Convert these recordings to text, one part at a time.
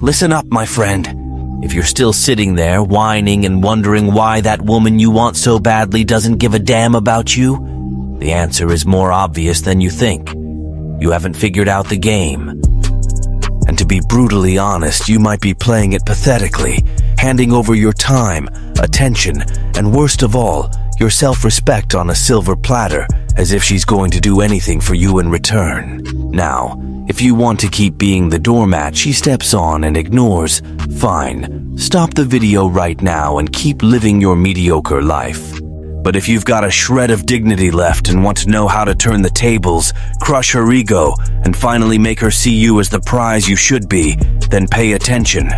Listen up, my friend. If you're still sitting there whining and wondering why that woman you want so badly doesn't give a damn about you, the answer is more obvious than you think. You haven't figured out the game. And to be brutally honest, you might be playing it pathetically, handing over your time, attention, and worst of all, your self-respect on a silver platter, as if she's going to do anything for you in return. Now, if you want to keep being the doormat she steps on and ignores, fine. Stop the video right now and keep living your mediocre life. But if you've got a shred of dignity left and want to know how to turn the tables, crush her ego, and finally make her see you as the prize you should be, then pay attention.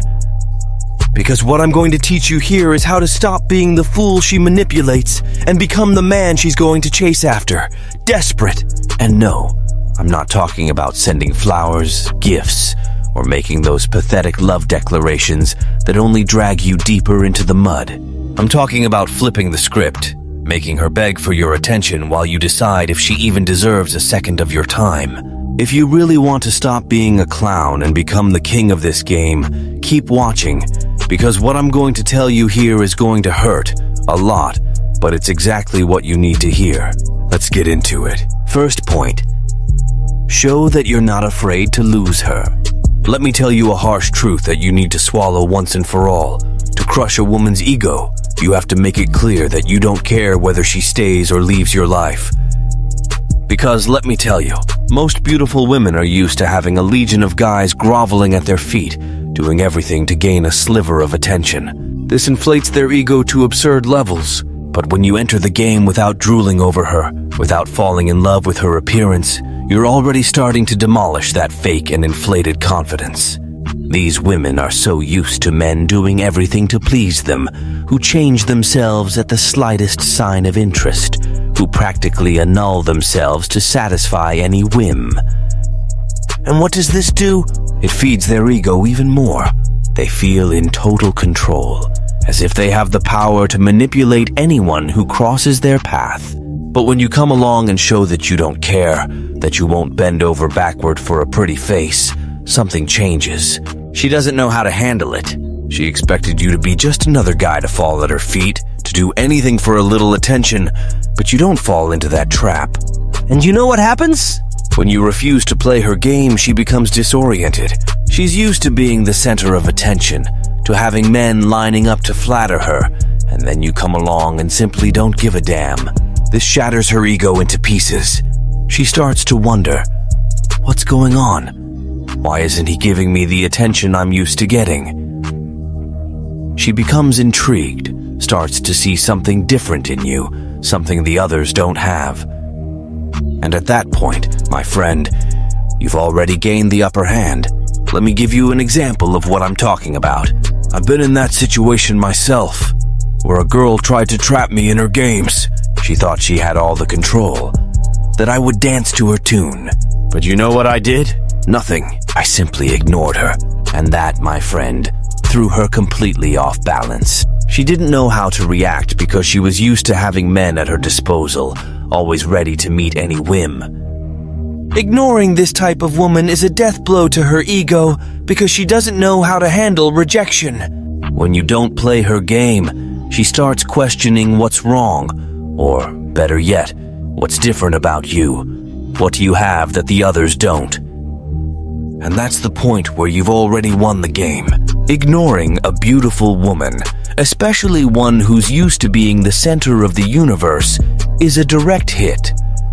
Because what I'm going to teach you here is how to stop being the fool she manipulates and become the man she's going to chase after, desperate. And no, I'm not talking about sending flowers, gifts, or making those pathetic love declarations that only drag you deeper into the mud. I'm talking about flipping the script, making her beg for your attention while you decide if she even deserves a second of your time. If you really want to stop being a clown and become the king of this game, keep watching, because what I'm going to tell you here is going to hurt a lot, but it's exactly what you need to hear. Let's get into it. First point. Show that you're not afraid to lose her. Let me tell you a harsh truth that you need to swallow once and for all. To crush a woman's ego, you have to make it clear that you don't care whether she stays or leaves your life. Because let me tell you, most beautiful women are used to having a legion of guys groveling at their feet, doing everything to gain a sliver of attention. This inflates their ego to absurd levels. But when you enter the game without drooling over her, without falling in love with her appearance, you're already starting to demolish that fake and inflated confidence. These women are so used to men doing everything to please them, who change themselves at the slightest sign of interest, who practically annul themselves to satisfy any whim. And what does this do? It feeds their ego even more. They feel in total control, as if they have the power to manipulate anyone who crosses their path. But when you come along and show that you don't care, that you won't bend over backward for a pretty face, something changes. She doesn't know how to handle it. She expected you to be just another guy to fall at her feet, to do anything for a little attention, but you don't fall into that trap. And you know what happens? When you refuse to play her game, she becomes disoriented. She's used to being the center of attention, to having men lining up to flatter her, and then you come along and simply don't give a damn. This shatters her ego into pieces. She starts to wonder, what's going on? Why isn't he giving me the attention I'm used to getting? She becomes intrigued, starts to see something different in you, something the others don't have. And at that point, my friend, you've already gained the upper hand. Let me give you an example of what I'm talking about. I've been in that situation myself, where a girl tried to trap me in her games. She thought she had all the control, that I would dance to her tune. But you know what I did? Nothing. I simply ignored her. And that, my friend, threw her completely off balance. She didn't know how to react because she was used to having men at her disposal, always ready to meet any whim. Ignoring this type of woman is a death blow to her ego because she doesn't know how to handle rejection. When you don't play her game, she starts questioning what's wrong, or better yet, what's different about you. What do you have that the others don't? And that's the point where you've already won the game. Ignoring a beautiful woman, especially one who's used to being the center of the universe, is a direct hit,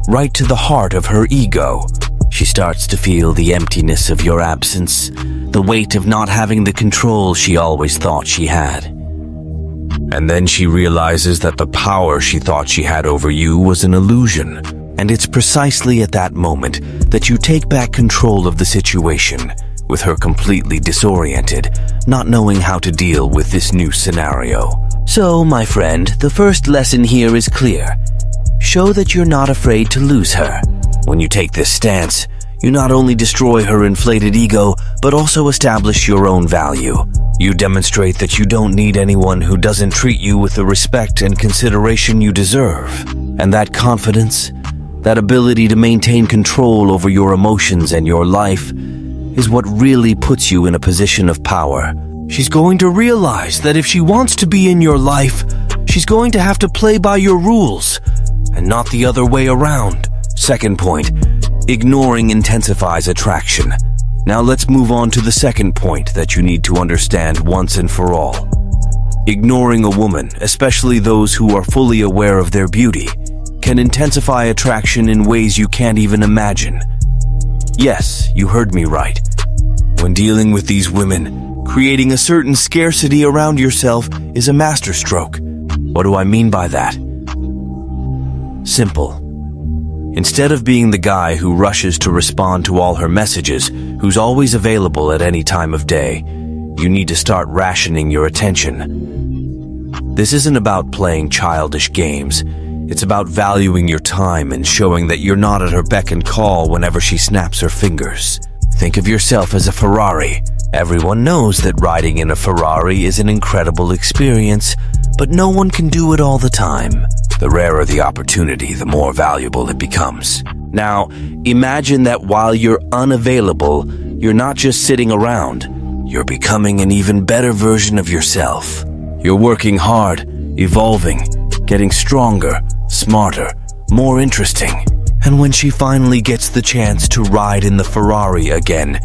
right to the heart of her ego. She starts to feel the emptiness of your absence, the weight of not having the control she always thought she had. And then she realizes that the power she thought she had over you was an illusion. And it's precisely at that moment that you take back control of the situation, with her completely disoriented, not knowing how to deal with this new scenario. So, my friend, the first lesson here is clear. Show that you're not afraid to lose her. When you take this stance, you not only destroy her inflated ego, but also establish your own value. You demonstrate that you don't need anyone who doesn't treat you with the respect and consideration you deserve. And that confidence, that ability to maintain control over your emotions and your life, is what really puts you in a position of power. She's going to realize that if she wants to be in your life, she's going to have to play by your rules, and not the other way around. Second point, ignoring intensifies attraction. Now let's move on to the second point that you need to understand once and for all. Ignoring a woman, especially those who are fully aware of their beauty, can intensify attraction in ways you can't even imagine. Yes, you heard me right. When dealing with these women, creating a certain scarcity around yourself is a masterstroke. What do I mean by that? Simple. Instead of being the guy who rushes to respond to all her messages, who's always available at any time of day, you need to start rationing your attention. This isn't about playing childish games. It's about valuing your time and showing that you're not at her beck and call whenever she snaps her fingers. Think of yourself as a Ferrari. Everyone knows that riding in a Ferrari is an incredible experience, but no one can do it all the time. The rarer the opportunity, the more valuable it becomes. Now, imagine that while you're unavailable, you're not just sitting around. You're becoming an even better version of yourself. You're working hard, evolving, getting stronger, smarter, more interesting. And when she finally gets the chance to ride in the Ferrari again,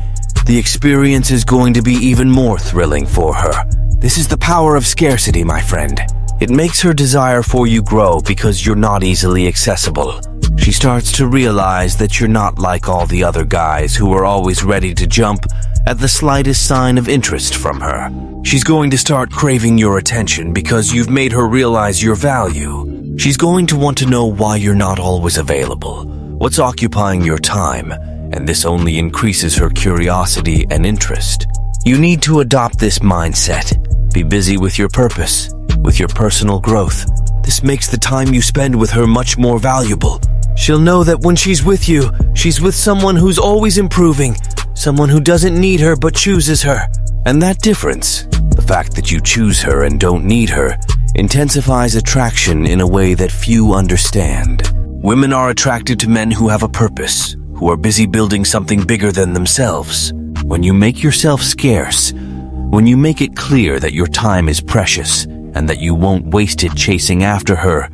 the experience is going to be even more thrilling for her. This is the power of scarcity, my friend. It makes her desire for you grow because you're not easily accessible. She starts to realize that you're not like all the other guys who are always ready to jump at the slightest sign of interest from her. She's going to start craving your attention because you've made her realize your value. She's going to want to know why you're not always available, what's occupying your time, and this only increases her curiosity and interest. You need to adopt this mindset. Be busy with your purpose, with your personal growth. This makes the time you spend with her much more valuable. She'll know that when she's with you, she's with someone who's always improving, someone who doesn't need her but chooses her. And that difference, the fact that you choose her and don't need her, intensifies attraction in a way that few understand. Women are attracted to men who have a purpose, who are busy building something bigger than themselves. When you make yourself scarce, when you make it clear that your time is precious and that you won't waste it chasing after her,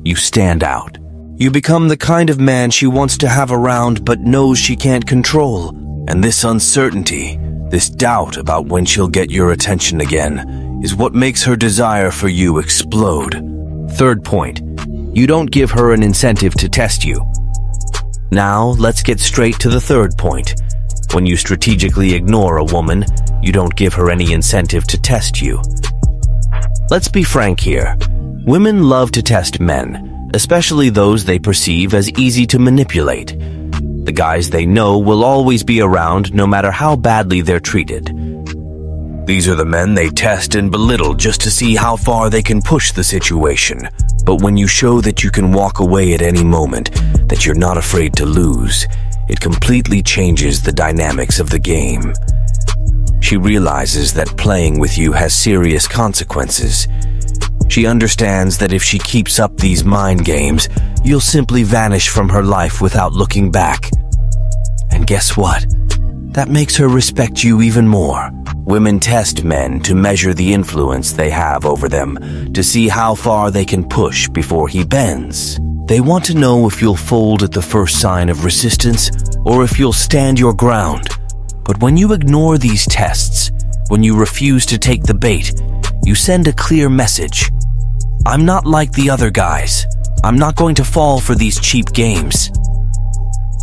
you stand out. You become the kind of man she wants to have around but knows she can't control. And this uncertainty, this doubt about when she'll get your attention again, is what makes her desire for you explode. Third point, you don't give her an incentive to test you. Now, let's get straight to the third point. When you strategically ignore a woman, you don't give her any incentive to test you. Let's be frank here. Women love to test men, especially those they perceive as easy to manipulate. The guys they know will always be around no matter how badly they're treated. These are the men they test and belittle just to see how far they can push the situation. But when you show that you can walk away at any moment, that you're not afraid to lose, it completely changes the dynamics of the game. She realizes that playing with you has serious consequences. She understands that if she keeps up these mind games, you'll simply vanish from her life without looking back. And guess what? That makes her respect you even more. Women test men to measure the influence they have over them, to see how far they can push before he bends. They want to know if you'll fold at the first sign of resistance or if you'll stand your ground. But when you ignore these tests, when you refuse to take the bait, you send a clear message. I'm not like the other guys. I'm not going to fall for these cheap games.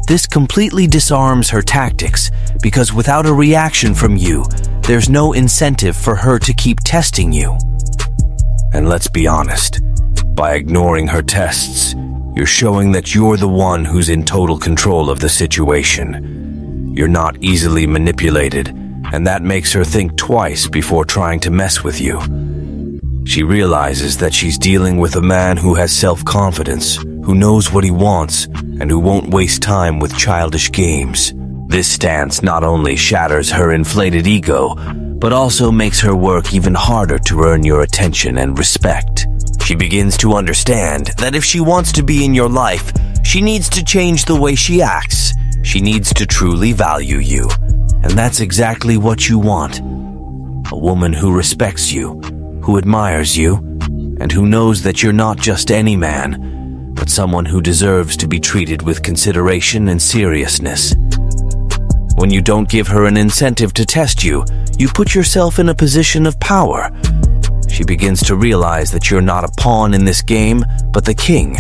This completely disarms her tactics because without a reaction from you, there's no incentive for her to keep testing you. And let's be honest, by ignoring her tests, you're showing that you're the one who's in total control of the situation. You're not easily manipulated, and that makes her think twice before trying to mess with you. She realizes that she's dealing with a man who has self-confidence, who knows what he wants, and who won't waste time with childish games. This stance not only shatters her inflated ego, but also makes her work even harder to earn your attention and respect. She begins to understand that if she wants to be in your life, she needs to change the way she acts. She needs to truly value you. And that's exactly what you want. A woman who respects you, who admires you, and who knows that you're not just any man, but someone who deserves to be treated with consideration and seriousness. When you don't give her an incentive to test you, you put yourself in a position of power. She begins to realize that you're not a pawn in this game, but the king.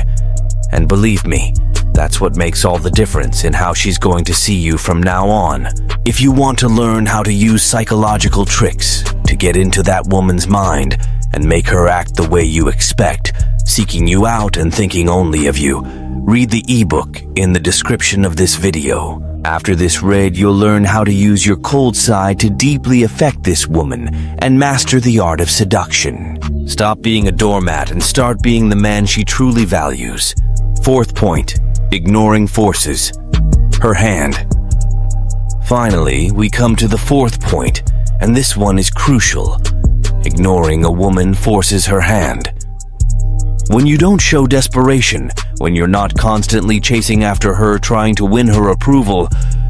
And believe me, that's what makes all the difference in how she's going to see you from now on. If you want to learn how to use psychological tricks to get into that woman's mind and make her act the way you expect, seeking you out and thinking only of you, read the ebook in the description of this video. After this read, you'll learn how to use your cold side to deeply affect this woman and master the art of seduction. Stop being a doormat and start being the man she truly values. Fourth point, ignoring forces. Her hand. Finally, we come to the fourth point, and this one is crucial. Ignoring a woman forces her hand. When you don't show desperation, when you're not constantly chasing after her trying to win her approval,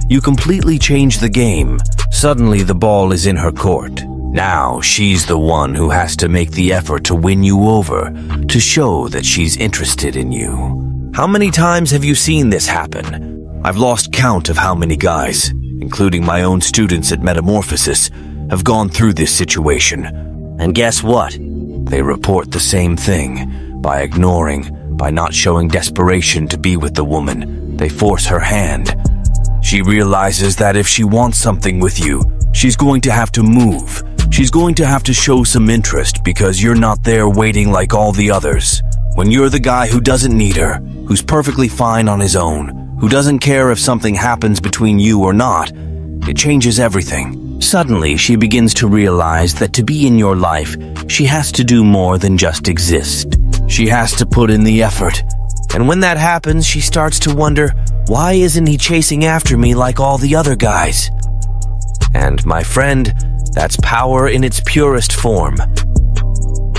you completely change the game. Suddenly the ball is in her court. Now she's the one who has to make the effort to win you over, to show that she's interested in you. How many times have you seen this happen? I've lost count of how many guys, including my own students at Metamorphosis, have gone through this situation. And guess what? They report the same thing. By ignoring, by not showing desperation to be with the woman, they force her hand. She realizes that if she wants something with you, she's going to have to move. She's going to have to show some interest because you're not there waiting like all the others. When you're the guy who doesn't need her, who's perfectly fine on his own, who doesn't care if something happens between you or not, it changes everything. Suddenly, she begins to realize that to be in your life, she has to do more than just exist. She has to put in the effort. And when that happens, she starts to wonder, why isn't he chasing after me like all the other guys? And my friend, that's power in its purest form.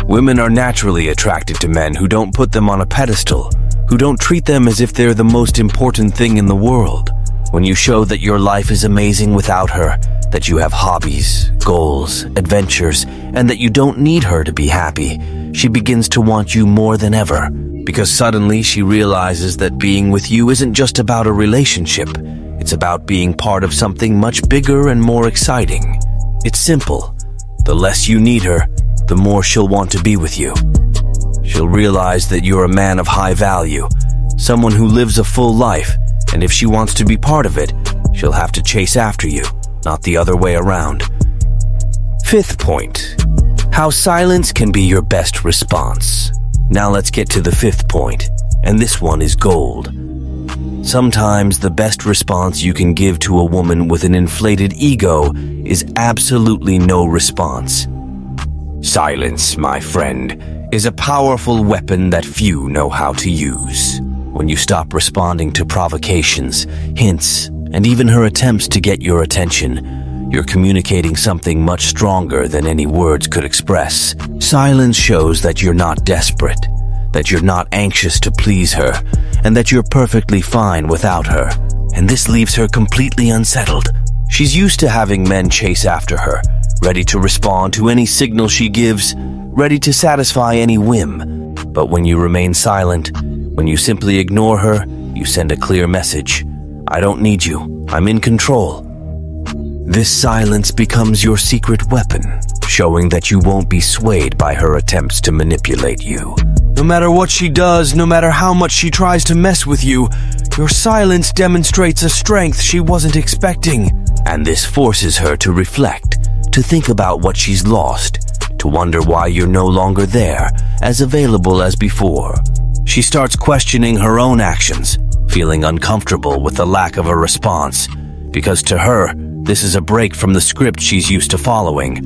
Women are naturally attracted to men who don't put them on a pedestal, who don't treat them as if they're the most important thing in the world. When you show that your life is amazing without her, that you have hobbies, goals, adventures, and that you don't need her to be happy, she begins to want you more than ever, because suddenly she realizes that being with you isn't just about a relationship. It's about being part of something much bigger and more exciting. It's simple. The less you need her, the more she'll want to be with you. She'll realize that you're a man of high value, someone who lives a full life, and if she wants to be part of it, she'll have to chase after you, not the other way around. Fifth point. How silence can be your best response. Now let's get to the fifth point, and this one is gold. Sometimes the best response you can give to a woman with an inflated ego is absolutely no response. Silence, my friend, is a powerful weapon that few know how to use. When you stop responding to provocations, hints, and even her attempts to get your attention, you're communicating something much stronger than any words could express. Silence shows that you're not desperate, that you're not anxious to please her, and that you're perfectly fine without her. And this leaves her completely unsettled. She's used to having men chase after her, ready to respond to any signal she gives, ready to satisfy any whim. But when you remain silent, when you simply ignore her, you send a clear message. I don't need you. I'm in control. This silence becomes your secret weapon, showing that you won't be swayed by her attempts to manipulate you. No matter what she does, no matter how much she tries to mess with you, your silence demonstrates a strength she wasn't expecting. And this forces her to reflect, to think about what she's lost, to wonder why you're no longer there, as available as before. She starts questioning her own actions, feeling uncomfortable with the lack of a response, because to her, this is a break from the script she's used to following.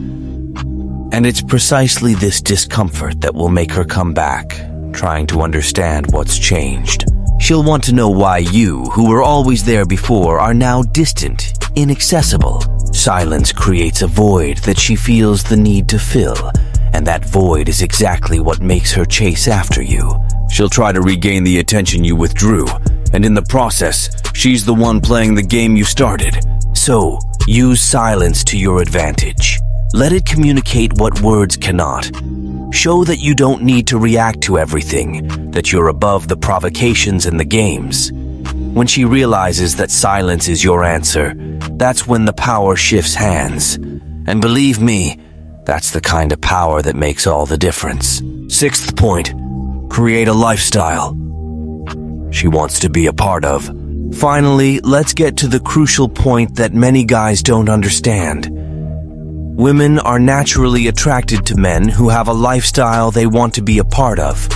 And it's precisely this discomfort that will make her come back, trying to understand what's changed. She'll want to know why you, who were always there before, are now distant, inaccessible. Silence creates a void that she feels the need to fill, and that void is exactly what makes her chase after you. She'll try to regain the attention you withdrew, and in the process, she's the one playing the game you started. So, Use silence to your advantage. Let it communicate what words cannot. Show that you don't need to react to everything, that you're above the provocations and the games. When she realizes that silence is your answer, that's when the power shifts hands. And believe me, that's the kind of power that makes all the difference. Sixth point, create a lifestyle she wants to be a part of. Finally, let's get to the crucial point that many guys don't understand. Women are naturally attracted to men who have a lifestyle they want to be a part of.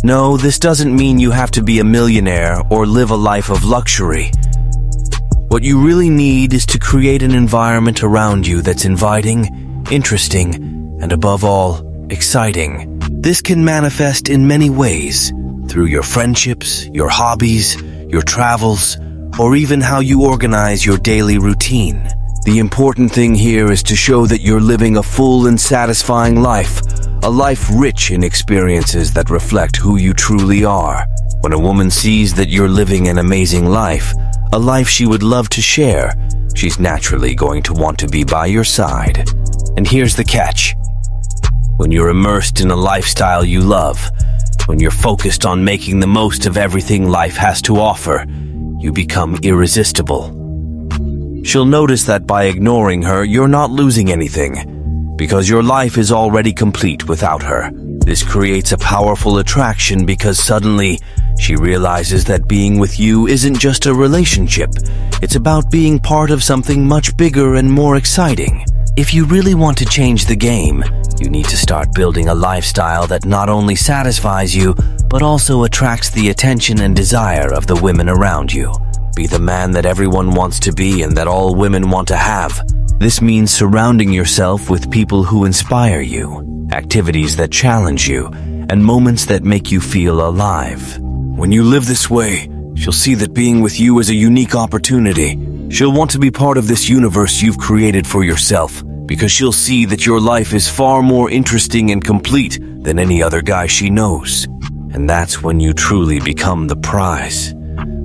No, this doesn't mean you have to be a millionaire or live a life of luxury. What you really need is to create an environment around you that's inviting, interesting, and above all, exciting. This can manifest in many ways, through your friendships, your hobbies, your travels, or even how you organize your daily routine. The important thing here is to show that you're living a full and satisfying life, a life rich in experiences that reflect who you truly are. When a woman sees that you're living an amazing life, a life she would love to share, she's naturally going to want to be by your side. And here's the catch. When you're immersed in a lifestyle you love, when you're focused on making the most of everything life has to offer, you become irresistible. She'll notice that by ignoring her, you're not losing anything, because your life is already complete without her. This creates a powerful attraction because suddenly she realizes that being with you isn't just a relationship. It's about being part of something much bigger and more exciting. If you really want to change the game, you need to start building a lifestyle that not only satisfies you, but also attracts the attention and desire of the women around you. Be the man that everyone wants to be and that all women want to have. This means surrounding yourself with people who inspire you, activities that challenge you, and moments that make you feel alive. When you live this way, she'll see that being with you is a unique opportunity. She'll want to be part of this universe you've created for yourself, because she'll see that your life is far more interesting and complete than any other guy she knows. And that's when you truly become the prize.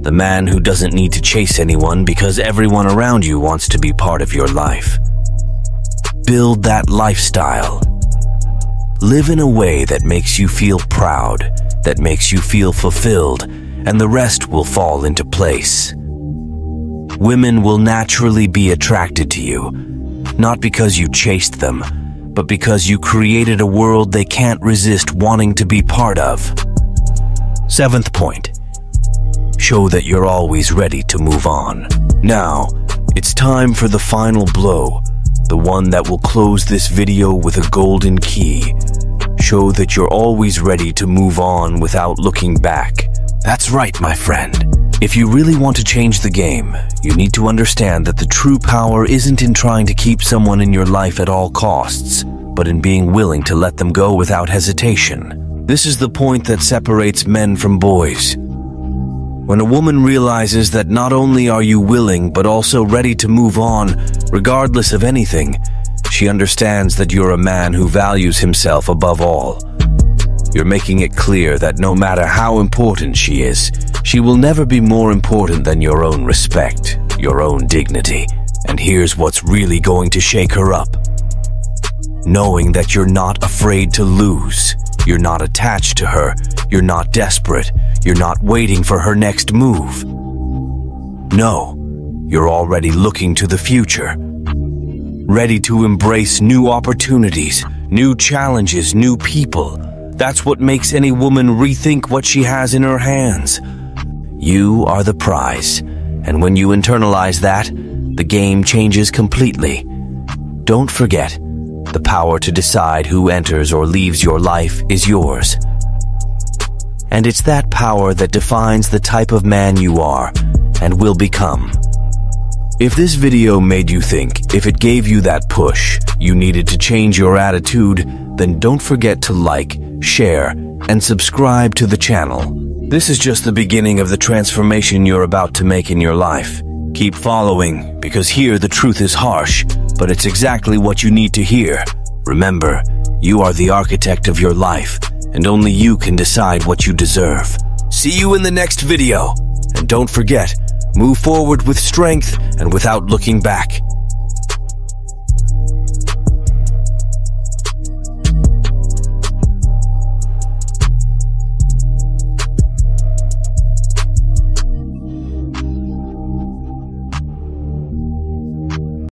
The man who doesn't need to chase anyone because everyone around you wants to be part of your life. Build that lifestyle. Live in a way that makes you feel proud, that makes you feel fulfilled, and the rest will fall into place. Women will naturally be attracted to you, not because you chased them, but because you created a world they can't resist wanting to be part of. Seventh point. Show that you're always ready to move on. Now, it's time for the final blow, the one that will close this video with a golden key. Show that you're always ready to move on without looking back. That's right, my friend. If you really want to change the game, you need to understand that the true power isn't in trying to keep someone in your life at all costs, but in being willing to let them go without hesitation. This is the point that separates men from boys. When a woman realizes that not only are you willing but also ready to move on, regardless of anything, she understands that you're a man who values himself above all. You're making it clear that no matter how important she is, she will never be more important than your own respect, your own dignity. And here's what's really going to shake her up. Knowing that you're not afraid to lose. You're not attached to her. You're not desperate. You're not waiting for her next move. No, you're already looking to the future. Ready to embrace new opportunities, new challenges, new people. That's what makes any woman rethink what she has in her hands. You are the prize. And when you internalize that, the game changes completely. Don't forget, the power to decide who enters or leaves your life is yours. And it's that power that defines the type of man you are and will become. If this video made you think, if it gave you that push, you needed to change your attitude, then don't forget to like, share, and subscribe to the channel. This is just the beginning of the transformation you're about to make in your life. Keep following, because here the truth is harsh, but it's exactly what you need to hear. Remember, you are the architect of your life, and only you can decide what you deserve. See you in the next video, and don't forget, Move forward with strength and without looking back.